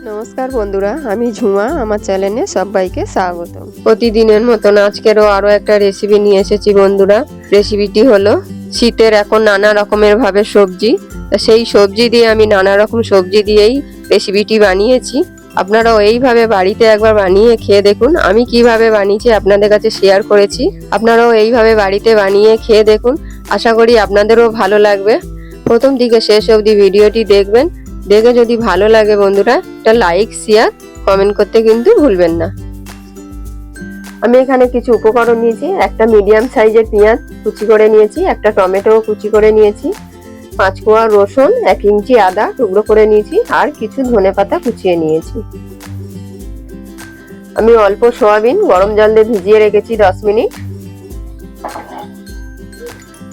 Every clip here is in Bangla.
নমস্কার বন্ধুরা, আমি ঝুমা। আমার চ্যানেলে সবাইকে স্বাগত। প্রতিদিনের মতন আজকেরও আরো একটা রেসিপি নিয়ে এসেছি বন্ধুরা। রেসিপিটি হলো শীতের এখন নানা রকমের ভাবে সবজি, সেই সবজি দিয়ে আমি নানা রকম সবজি দিয়েই রেসিপিটি বানিয়েছি। আপনারাও এইভাবে বাড়িতে একবার বানিয়ে খেয়ে দেখুন। আমি কিভাবে বানিয়েছি আপনাদের কাছে শেয়ার করেছি, আপনারাও এইভাবে বাড়িতে বানিয়ে খেয়ে দেখুন। আশা করি আপনাদেরও ভালো লাগবে। প্রথম থেকে শেষ অবধি ভিডিওটি দেখবেন। দেখে যদি ভালো লাগে বন্ধুরা, একটা লাইক শেয়ার কমেন্ট করতে কিন্তু ভুলবেন না। আমি এখানে কিছু উপকরণ নিয়েছি। একটা মিডিয়াম সাইজের পেঁয়াজ কুচি করে নিয়েছি, একটা টমেটো কুচি করে নিয়েছি, 5 কোয়া রসুন, 1 ইঞ্চি আদা টুকরো করে নিয়েছি, আর কিছু ধনেপাতা কুচিয়ে নিয়েছি। আমি অল্প সয়াবিন গরম জল দিয়ে ভিজিয়ে রেখেছি 10 মিনিট।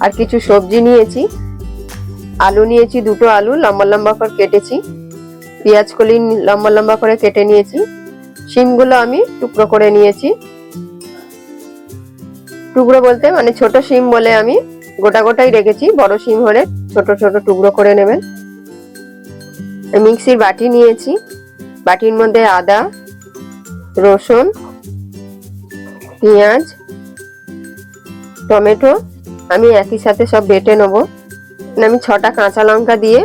আর কিছু সবজি নিয়েছি। আলু নিয়েছি, 2টো আলু লম্বা লম্বা করে কেটেছি, পেঁয়াজ কলি লম্বা লম্বা করে কেটে নিয়েছি, শিমগুলো আমি টুকরো করে নিয়েছি। টুকরো বলতে মানে ছোট শিম বলে আমি গোটা গোটাই রেখেছি, বড় শিম হলে ছোট ছোট টুকরো করে নেবেন। মিক্সির বাটি নিয়েছি, বাটির মধ্যে আদা, রসুন, পেঁয়াজ, টমেটো আমি একই সাথে সব বেটে নেব। আমি 6টা কাঁচা লঙ্কা দিয়ে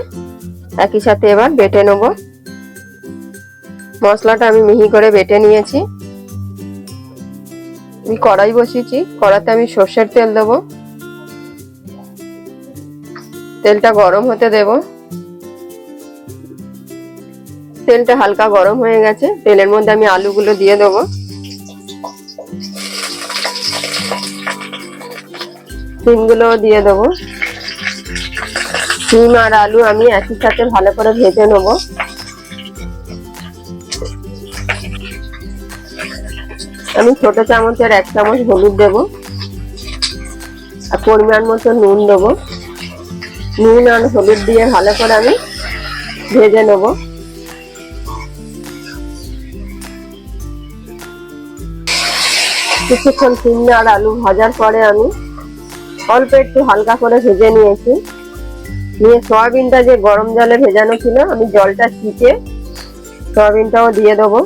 একই সাথে এবার বেটে নেব। মশলাটা আমি মিহি করে বেটে নিয়েছি। আমি কড়াই বসিয়েছি, কড়াতে আমি সর্ষের তেল দেব। তেলটা গরম হতে দেব। তেলটা হালকা গরম হয়ে গেছে, তেলের মধ্যে আমি আলুগুলো দিয়ে দেব। শিমগুলো দিয়ে দেব। শিম আর আলু আমি একই সাথে ভালো করে ভেজে নেব। আমি ছোট চামচের 1 চামচ হলুদ দেব, আর পরিমাণ মতো নুন দেব। নুন আর হলুদ দিয়ে ভালো করে আমি ভেজে নেব। কিছুক্ষণ শিম আর আলু ভাজার পরে আমি অল্প একটু হালকা করে ভেজে নিয়েছি। নিয়ে সয়াবিনটা যে গরম জলে ভেজানো ছিল, আমি জলটা চিপে সয়াবিনটাও দিয়ে দেবো।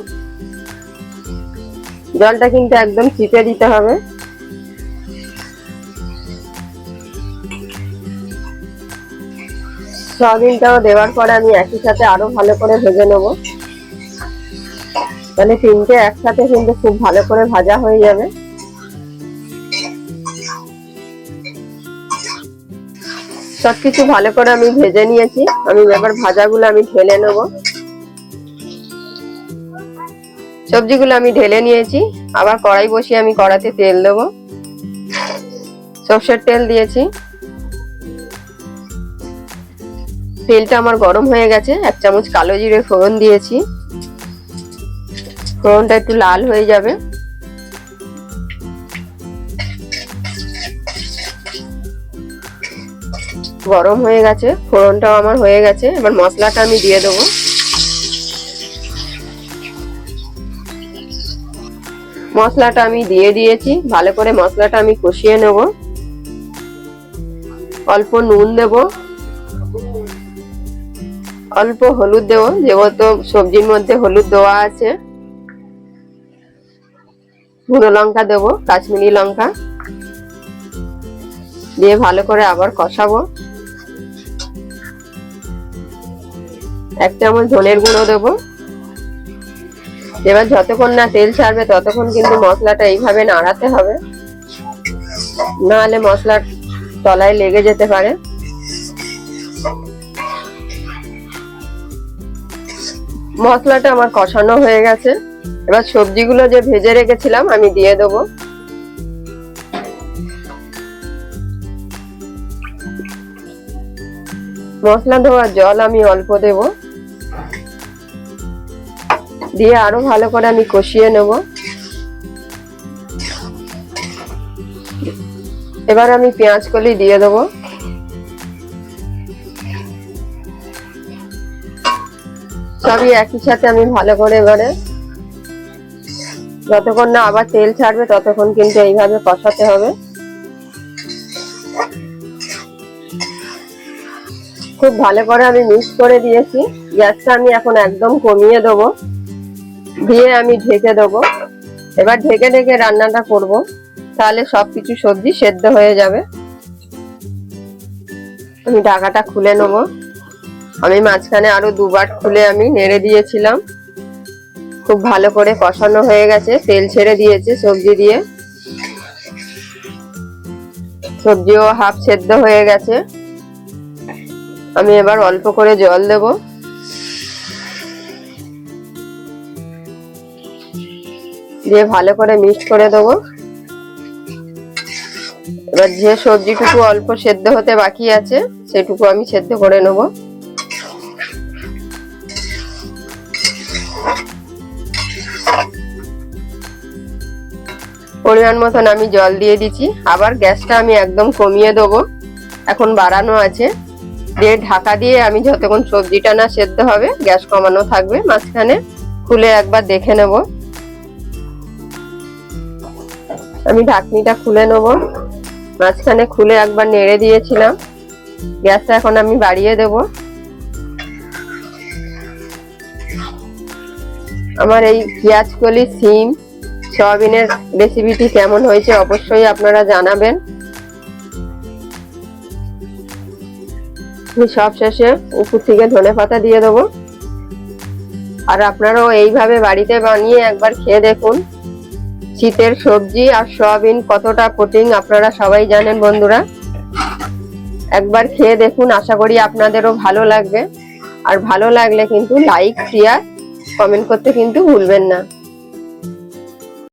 জলটা কিন্তু একদম চিপে দিতে হবে। সয়াবিনটাও দেওয়ার পরে আমি একই সাথে আরো ভালো করে ভেজে নেব। মানে 3টে একসাথে কিন্তু খুব ভালো করে ভাজা হয়ে যাবে। সবকিছু ভালো করে আমি ভেজে নিয়েছি। আমি এবার ভাজাগুলো আমি ঢেলে নেব। সবজিগুলো আমি ঢেলে নিয়েছি। আবার কড়াই বসিয়ে আমি কড়াতে তেল দেব। সরষের তেল দিয়েছি। তেলটা আমার গরম হয়ে গেছে। 1 চামচ কালো জিরে ফোড়ন দিয়েছি। ফোড়নটা একটু লাল হয়ে যাবে। গরম হয়ে গেছে, ফোড়নটাও আমার হয়ে গেছে। এবার মশলাটা আমি দিয়ে দেবো। মশলাটা আমি দিয়ে দিয়েছি। ভালো করে মশলাটা আমি কষিয়ে নেব। অল্প নুন দেব, অল্প হলুদ দেব, যেহেতু সবজির মধ্যে হলুদ দেওয়া আছে। গুঁড়ো লঙ্কা দেব, কাশ্মীরি লঙ্কা দিয়ে ভালো করে আবার কষাবো। 1 চামচ ধনের গুঁড়ো দেব। এবার যতক্ষণ না তেল ছাড়বে ততক্ষণ কিন্তু মশলাটা এইভাবে নাড়াতে হবে, নাহলে মশলার তলায় লেগে যেতে পারে। মশলাটা আমার কষানো হয়ে গেছে। এবার সবজিগুলো যে ভেজে রেখেছিলাম আমি দিয়ে দেব। মশলা ধোয়ার জল আমি অল্প দেব, দিয়ে আরো ভালো করে আমি কষিয়ে নেব। এবার আমি পেঁয়াজ কলি দিয়ে দেব। সবই একই সাথে আমি ভালো করে এবারে যতক্ষণ না আবার তেল ছাড়বে ততক্ষণ কিন্তু এইভাবে কষাতে হবে। খুব ভালো করে আমি মিক্স করে দিয়েছি। গ্যাসটা আমি এখন একদম কমিয়ে দেবো, দিয়ে আমি ঢেকে দেবো। এবার ঢেকে ঢেকে রান্নাটা করব, তাহলে সবকিছু সবজি সেদ্ধ হয়ে যাবে। আমি ঢাকাটা খুলে নেব। আমি মাঝখানে আরো দুবার খুলে আমি নেড়ে দিয়েছিলাম। খুব ভালো করে কষানো হয়ে গেছে, তেল ছেড়ে দিয়েছে সবজি দিয়ে। সবজিও হাফ সেদ্ধ হয়ে গেছে। আমি এবার অল্প করে জল দেব, দিয়ে ভালো করে মিক্স করে দেবো। এবার যে সবজিটুকু অল্প সেদ্ধ হতে বাকি আছে সেটুকু আমি সেদ্ধ করে নেব। পরিমাণ মতন আমি জল দিয়ে দিচ্ছি। আবার গ্যাসটা আমি একদম কমিয়ে দেবো, এখন বাড়ানো আছে। দিয়ে ঢাকা দিয়ে আমি যতক্ষণ সবজিটা না সেদ্ধ হবে গ্যাস কমানো থাকবে। মাঝখানে খুলে একবার দেখে নেব। আমি ঢাকনিটা খুলে নেব। মাঝখানে খুলে একবার নেড়ে দিয়েছিলাম। গ্যাসটা এখন আমি বাড়িয়ে দেব। আমার এই পেঁয়াজকলি, সিম, সয়াবিনের রেসিপিটি কেমন হয়েছে অবশ্যই আপনারা জানাবেন। সব শেষে উপর থেকে ধনেপাতা দিয়ে দেবো। আর আপনারাও এইভাবে বাড়িতে বানিয়ে একবার খেয়ে দেখুন। শীতের সবজি আর সয়াবিন কতটা প্রোটিন আপনারা সবাই জানেন বন্ধুরা। একবার খেয়ে দেখুন, আশা করি আপনাদেরও ভালো লাগবে। আর ভালো লাগলে কিন্তু লাইক, শেয়ার, কমেন্ট করতে কিন্তু ভুলবেন না।